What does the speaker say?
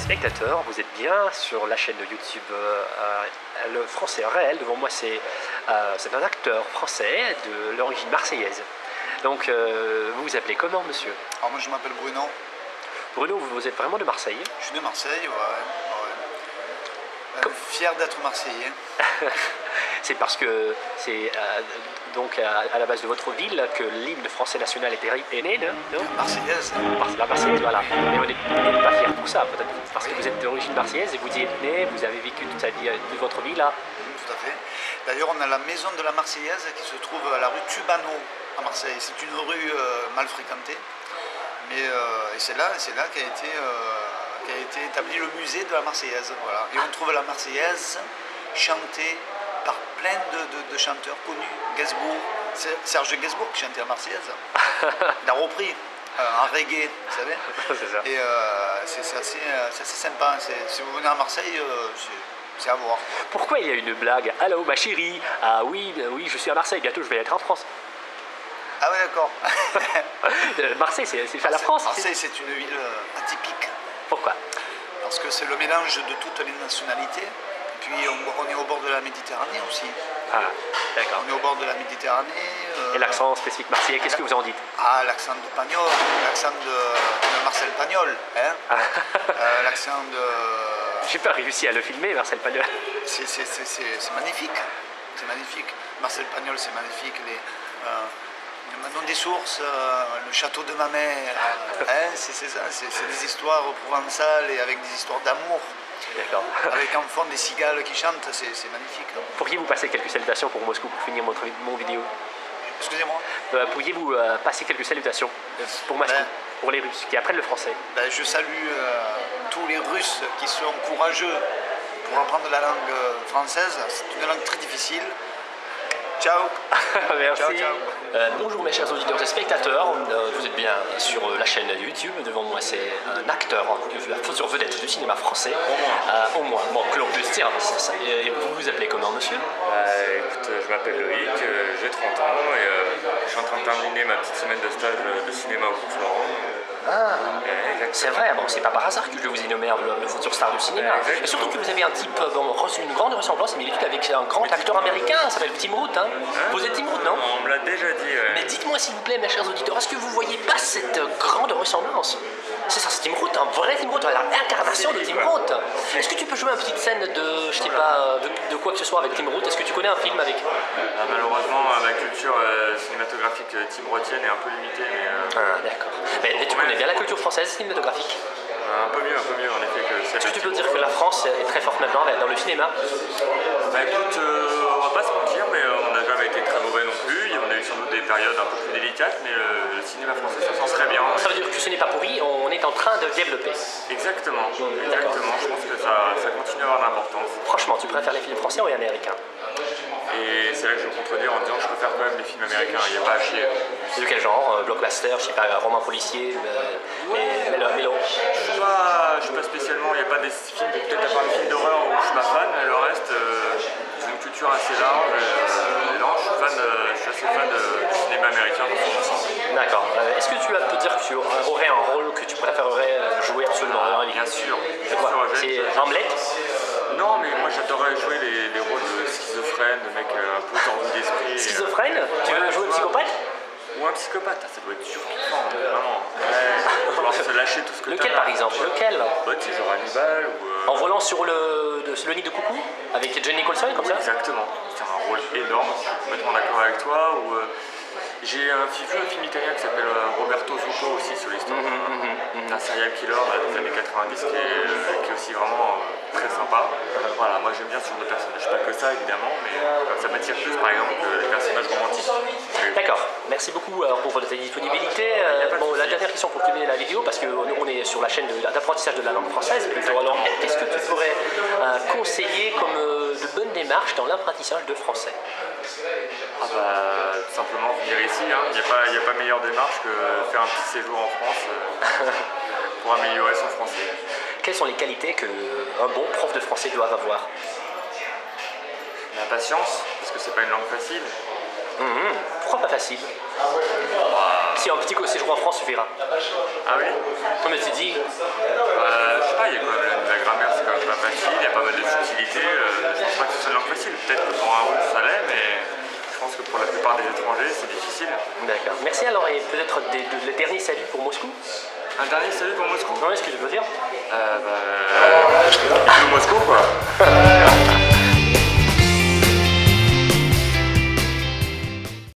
téléspectateurs, vous êtes bien sur la chaîne de YouTube Le Français Réel. Devant moi, c'est un acteur français de l'origine marseillaise. Donc, vous vous appelez comment, monsieur? Alors moi, je m'appelle Bruno. Bruno, vous êtes vraiment de Marseille? Je suis de Marseille, ouais. Fier d'être Marseillais. C'est parce que c'est donc à la base de votre ville que l'hymne français national est né, non? Marseillaise. La Marseillaise, voilà. Mais vous n'êtes pas fier pour ça, peut-être parce que vous êtes d'origine marseillaise et vous y êtes né, vous avez vécu toute sa vie de votre vie là. Tout à fait. D'ailleurs, on a la maison de la Marseillaise qui se trouve à la rue Tubano à Marseille. C'est une rue mal fréquentée, mais et c'est là qu'a été établi le musée de la Marseillaise. Voilà. Et on trouve la Marseillaise chantée par plein de chanteurs connus. Gainsbourg, Serge Gainsbourg qui chantait la Marseillaise. Il a repris en reggae, vous savez. C'est ça. Et c'est assez sympa. Si vous venez à Marseille, c'est à voir. Pourquoi il y a une blague? Allô, ma chérie. Ah oui, je suis à Marseille, bientôt je vais être en France. Ah ouais, d'accord. Marseille, c'est à la France. Marseille, c'est une ville atypique. Pourquoi? Parce que c'est le mélange de toutes les nationalités. Et puis on est au bord de la Méditerranée aussi. Ah, d'accord. On est au bord de la Méditerranée. Et l'accent spécifique marseillais, qu'est-ce que vous en dites? Ah, l'accent de Pagnol, l'accent de Marcel Pagnol. Hein. L'accent de... J'ai pas réussi à le filmer, Marcel Pagnol. C'est magnifique. C'est magnifique. Marcel Pagnol, c'est magnifique. Le Manon des Sources, le château de ma mère, c'est ça, c'est des histoires provençales et avec des histoires d'amour. D'accord. Avec en fond des cigales qui chantent, c'est magnifique. Pourriez-vous passer quelques salutations pour Moscou pour finir mon vidéo? Excusez-moi. Pourriez-vous passer quelques salutations pour Moscou, pour les Russes qui apprennent le français? Je salue tous les Russes qui sont courageux pour apprendre la langue française. C'est une langue très difficile. Ciao. Merci. Ciao, ciao. Bonjour mes chers auditeurs et spectateurs, vous êtes bien sur la chaîne YouTube. Devant moi c'est un acteur, la future vedette du cinéma français. Au moins, bon, que l'on puisse dire. Et vous vous appelez comment, monsieur? Écoute, je m'appelle Loïc, j'ai 30 ans et je suis en train de terminer ma petite semaine de stage de cinéma au cours Florent. Ah, c'est vrai, bon, c'est pas par hasard que je vous ai nommé le futur star du cinéma. Et surtout que vous avez un type, reçu une grande ressemblance, mais il est avec un grand acteur américain, ça s'appelle Tim Roth. Hein. Vous êtes Tim Roth, non? On me l'a déjà dit. Mais dites-moi s'il vous plaît, mes chers auditeurs, est-ce que vous voyez pas cette grande ressemblance? C'est ça, c'est Tim Roth, un vrai Tim Roth, l'incarnation de Tim Roth. Est-ce que tu peux jouer une petite scène de, je sais pas, de quoi que ce soit avec Tim Roth? Est-ce que tu connais un film avec? Malheureusement, ma culture cinématographique Tim Rothienne est un peu limitée. Ah, d'accord. Mais tu connais bien la culture française cinématographique? Un peu mieux en effet que celle. Est-ce que tu peux dire que la France est très forte maintenant dans le cinéma? Écoute, on va pas se mentir, mais on n'a jamais été très mauvais non plus. On a eu sans doute des périodes un peu plus délicates, mais le cinéma français s'en sort très bien. Ça veut dire que ce n'est pas pourri, on est en train de développer. Exactement. Je pense que ça continue à avoir de l'importance. Franchement, tu préfères les films français ou les américains? Et c'est là que je vais me contredire en disant que je préfère quand même les films américains, il n'y a pas à chier. De quel genre? Blockbuster, je sais pas, roman policier, mélo? Je suis pas spécialement, il n'y a pas des films, peut-être à part les films d'horreur où je suis pas fan, mais le reste, j'ai une culture assez large. Et non, je suis assez fan du cinéma américain dans son ensemble. D'accord. Est-ce que tu peux dire que tu aurais un rôle que tu préférerais jouer absolument? Bien sûr. C'est quoi? C'est Hamlet? Non, mais moi j'adorerais jouer les rôles de schizophrène, de mecs un peu tordus d'esprit. Schizophrène? Tu veux jouer psychopathe? Ou un psychopathe, ça doit être surkiffant, vraiment. Il va falloir se lâcher tout ce que Lequel par exemple? Lequel? C'est genre Hannibal ou... En volant sur le nid de coucou? Avec Jenny Nicholson comme ça? Exactement, c'est un rôle énorme, je suis complètement d'accord avec toi. J'ai vu un film italien qui s'appelle Roberto Zucco aussi sur l'histoire d'un serial killer des années 90 qui est aussi vraiment très sympa. Voilà, moi j'aime bien ce genre de personnages, pas que ça évidemment, mais ça m'attire plus par exemple que les personnages romantiques. D'accord, merci beaucoup pour votre disponibilité. Bon, la dernière question pour terminer la vidéo, parce qu'on est sur la chaîne d'apprentissage de la langue française. Alors, qu'est-ce que tu pourrais conseiller comme de bonnes démarches dans l'apprentissage de français? Tout simplement venir ici, hein. Il n'y a pas meilleure démarche que faire un petit séjour en France pour améliorer son français. Quelles sont les qualités qu'un bon prof de français doit avoir? La patience, parce que c'est pas une langue facile. Pourquoi pas facile? Si un petit séjour en France suffira. Ah oui? Comme tu dis, Je sais pas, il y a quand même la grammaire, c'est quand même pas facile, il y a pas mal de subtilités. Je pense pas que ce soit une langue facile. Peut-être que pour un russe ça l'est, mais je pense que pour la plupart des étrangers c'est difficile. d'accord. Merci alors, et peut-être le dernier salut pour Moscou. Un dernier salut pour Moscou? Non, est-ce que je peux dire? Moscou quoi.